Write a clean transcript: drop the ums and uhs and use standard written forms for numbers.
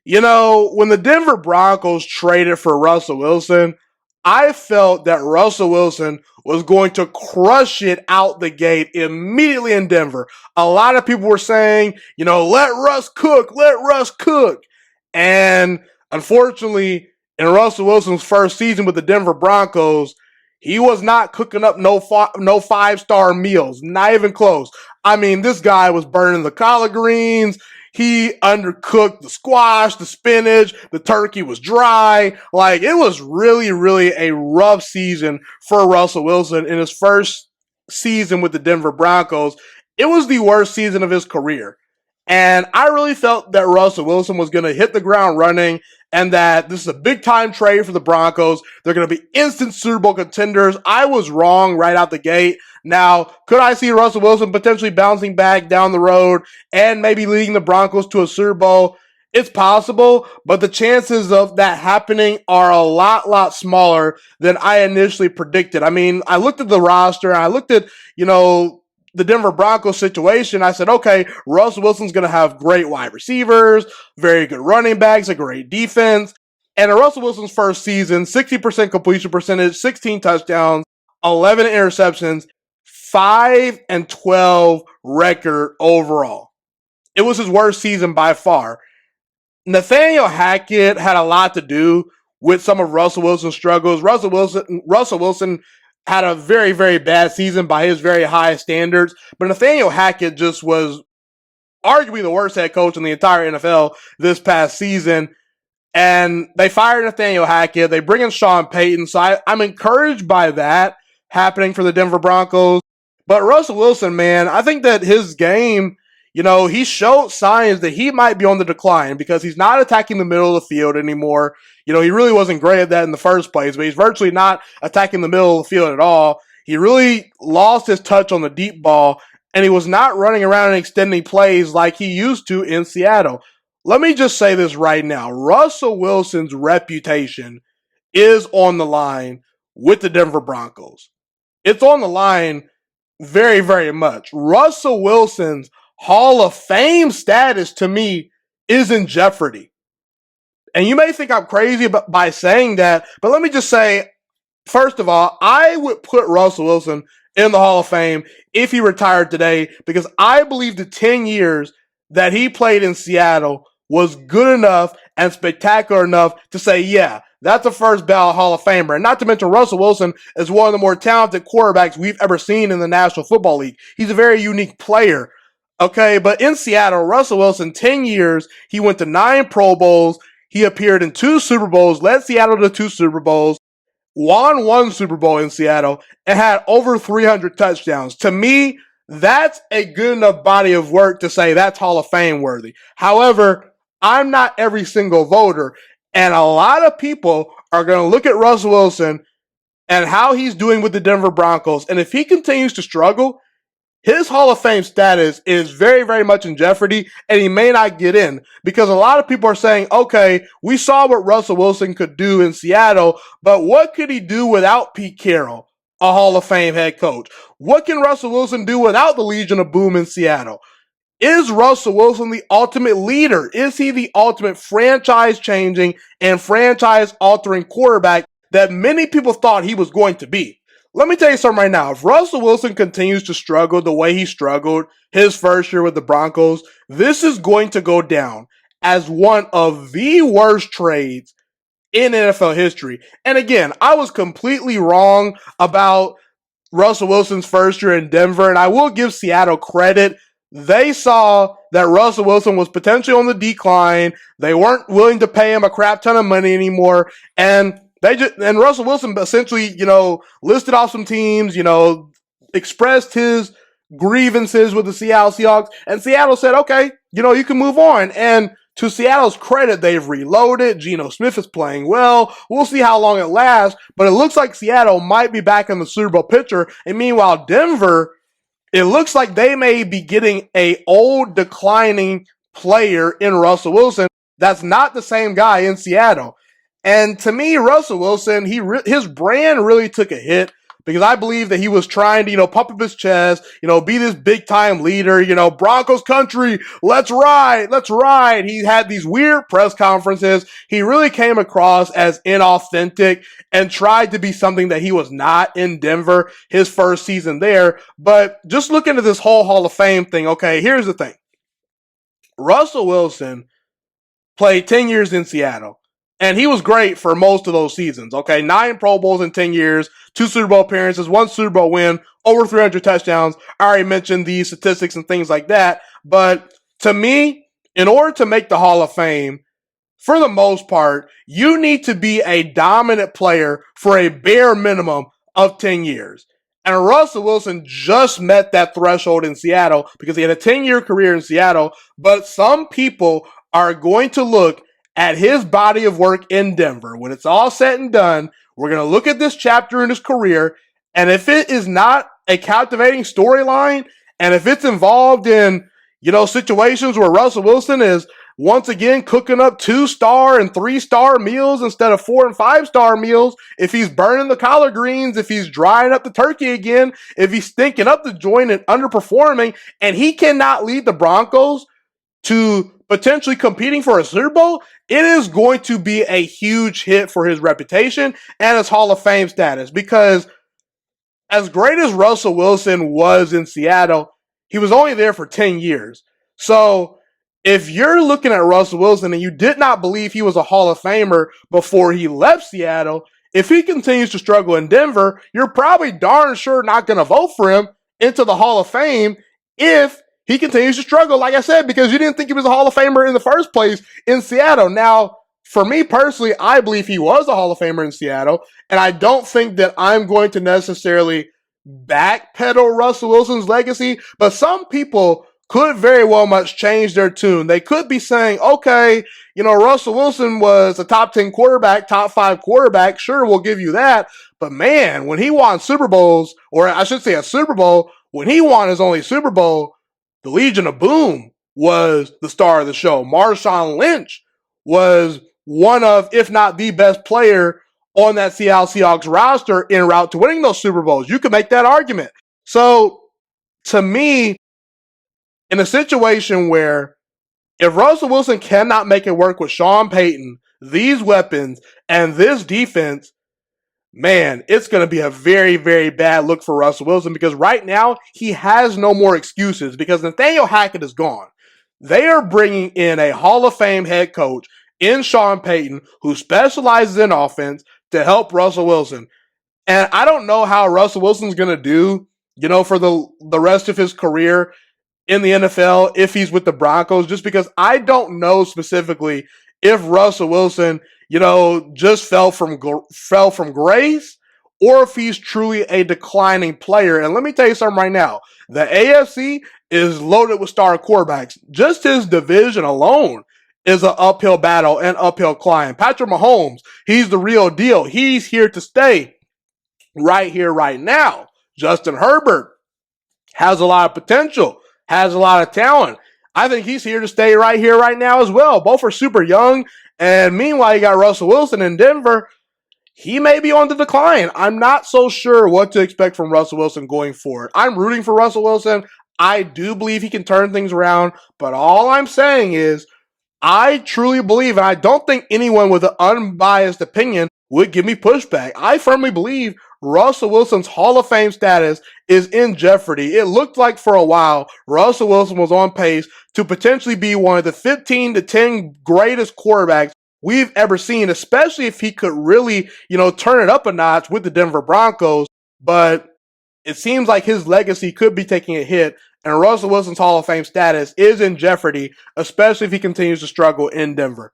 When the Denver Broncos traded for Russell Wilson, I felt that Russell Wilson was going to crush it out the gate immediately in Denver. A lot of people were saying, let Russ cook, let Russ cook. And unfortunately, in Russell Wilson's first season with the Denver Broncos, he was not cooking up no five-star meals, not even close. I mean, this guy was burning the collard greens. He undercooked the squash, the spinach, the turkey was dry. Like, it was really, really a rough season for Russell Wilson in his first season with the Denver Broncos. It was the worst season of his career. And I really felt that Russell Wilson was going to hit the ground running and that this is a big time trade for the Broncos. They're going to be instant Super Bowl contenders. I was wrong right out the gate. Now, could I see Russell Wilson potentially bouncing back down the road and maybe leading the Broncos to a Super Bowl? It's possible, but the chances of that happening are a lot smaller than I initially predicted. I mean, I looked at the roster and I looked at, the Denver Broncos situation. I said, okay, Russell Wilson's going to have great wide receivers, very good running backs, a great defense. And in Russell Wilson's first season, 60% completion percentage, 16 touchdowns, 11 interceptions, 5-12 record overall. It was his worst season by far. Nathaniel Hackett had a lot to do with some of Russell Wilson's struggles. Russell Wilson had a very, very bad season by his very high standards, but Nathaniel Hackett just was arguably the worst head coach in the entire NFL this past season. And they fired Nathaniel Hackett. They bring in Sean Payton. So I'm encouraged by that happening for the Denver Broncos. But Russell Wilson, man, I think that his game, he showed signs that he might be on the decline because he's not attacking the middle of the field anymore. He really wasn't great at that in the first place, but he's virtually not attacking the middle of the field at all. He really lost his touch on the deep ball, and he was not running around and extending plays like he used to in Seattle. Let me just say this right now. Russell Wilson's reputation is on the line with the Denver Broncos. It's on the line very, very much. Russell Wilson's Hall of Fame status, to me, is in jeopardy. And you may think I'm crazy by saying that, but let me just say, first of all, I would put Russell Wilson in the Hall of Fame if he retired today, because I believe the 10 years that he played in Seattle was good enough and spectacular enough to say, yeah, that's a first ballot Hall of Famer. And not to mention, Russell Wilson is one of the more talented quarterbacks we've ever seen in the National Football League. He's a very unique player. Okay, but in Seattle, Russell Wilson, 10 years, he went to 9 Pro Bowls, he appeared in 2 Super Bowls, led Seattle to 2 Super Bowls, won 1 Super Bowl in Seattle, and had over 300 touchdowns. To me, that's a good enough body of work to say that's Hall of Fame worthy. However, I'm not every single voter, and a lot of people are going to look at Russell Wilson and how he's doing with the Denver Broncos, and if he continues to struggle, his Hall of Fame status is very, very much in jeopardy, and he may not get in because a lot of people are saying, okay, we saw what Russell Wilson could do in Seattle, but what could he do without Pete Carroll, a Hall of Fame head coach? What can Russell Wilson do without the Legion of Boom in Seattle? Is Russell Wilson the ultimate leader? Is he the ultimate franchise-changing and franchise-altering quarterback that many people thought he was going to be? Let me tell you something right now. If Russell Wilson continues to struggle the way he struggled his first year with the Broncos, this is going to go down as one of the worst trades in NFL history. And again, I was completely wrong about Russell Wilson's first year in Denver, and I will give Seattle credit. They saw that Russell Wilson was potentially on the decline. They weren't willing to pay him a crap ton of money anymore, and Russell Wilson essentially, listed off some teams, expressed his grievances with the Seattle Seahawks, and Seattle said, okay, you can move on. And to Seattle's credit, they've reloaded. Geno Smith is playing well. We'll see how long it lasts, but it looks like Seattle might be back in the Super Bowl picture. And meanwhile, Denver, it looks like they may be getting a old declining player in Russell Wilson. That's not the same guy in Seattle. And to me, Russell Wilson, his brand really took a hit because I believe that he was trying to, pump up his chest, be this big time leader, Broncos country, let's ride, let's ride. He had these weird press conferences. He really came across as inauthentic and tried to be something that he was not in Denver his first season there. But just looking at this whole Hall of Fame thing, okay, here's the thing. Russell Wilson played 10 years in Seattle. And he was great for most of those seasons. Okay, 9 Pro Bowls in 10 years, 2 Super Bowl appearances, 1 Super Bowl win, over 300 touchdowns. I already mentioned the statistics and things like that. But to me, in order to make the Hall of Fame, for the most part, you need to be a dominant player for a bare minimum of 10 years. And Russell Wilson just met that threshold in Seattle because he had a 10-year career in Seattle. But some people are going to look at his body of work in Denver. When it's all said and done, we're going to look at this chapter in his career, and if it is not a captivating storyline, and if it's involved in, situations where Russell Wilson is once again cooking up 2-star and 3-star meals instead of 4 and 5-star meals, if he's burning the collard greens, if he's drying up the turkey again, if he's stinking up the joint and underperforming, and he cannot lead the Broncos to potentially competing for a Super Bowl, it is going to be a huge hit for his reputation and his Hall of Fame status. Because as great as Russell Wilson was in Seattle, he was only there for 10 years. So if you're looking at Russell Wilson and you did not believe he was a Hall of Famer before he left Seattle, if he continues to struggle in Denver, you're probably darn sure not going to vote for him into the Hall of Fame if he continues to struggle, like I said, because you didn't think he was a Hall of Famer in the first place in Seattle. Now, for me personally, I believe he was a Hall of Famer in Seattle, and I don't think that I'm going to necessarily backpedal Russell Wilson's legacy, but some people could very well much change their tune. They could be saying, okay, Russell Wilson was a top 10 quarterback, top 5 quarterback. Sure, we'll give you that. But man, when he won Super Bowls, or I should say a Super Bowl, when he won his only Super Bowl, the Legion of Boom was the star of the show. Marshawn Lynch was one of, if not the best player on that Seattle Seahawks roster en route to winning those Super Bowls. You could make that argument. So, to me, in a situation where if Russell Wilson cannot make it work with Sean Payton, these weapons, and this defense, man, it's going to be a very, very bad look for Russell Wilson because right now he has no more excuses because Nathaniel Hackett is gone. They are bringing in a Hall of Fame head coach in Sean Payton who specializes in offense to help Russell Wilson. And I don't know how Russell Wilson's going to do, for the rest of his career in the NFL if he's with the Broncos, just because I don't know specifically if Russell Wilson just fell from grace, or if he's truly a declining player. And let me tell you something right now. The AFC is loaded with star quarterbacks. Just his division alone is an uphill battle and uphill climb. Patrick Mahomes, he's the real deal. He's here to stay right here, right now. Justin Herbert has a lot of potential, has a lot of talent. I think he's here to stay right here, right now as well. Both are super young. And meanwhile, you got Russell Wilson in Denver. He may be on the decline. I'm not so sure what to expect from Russell Wilson going forward. I'm rooting for Russell Wilson. I do believe he can turn things around. But all I'm saying is I truly believe, and I don't think anyone with an unbiased opinion would give me pushback. I firmly believe Russell Wilson's Hall of Fame status is in jeopardy. It looked like for a while Russell Wilson was on pace to potentially be one of the 15 to 10 greatest quarterbacks we've ever seen, especially if he could really, turn it up a notch with the Denver Broncos. But it seems like his legacy could be taking a hit, and Russell Wilson's Hall of Fame status is in jeopardy, especially if he continues to struggle in Denver.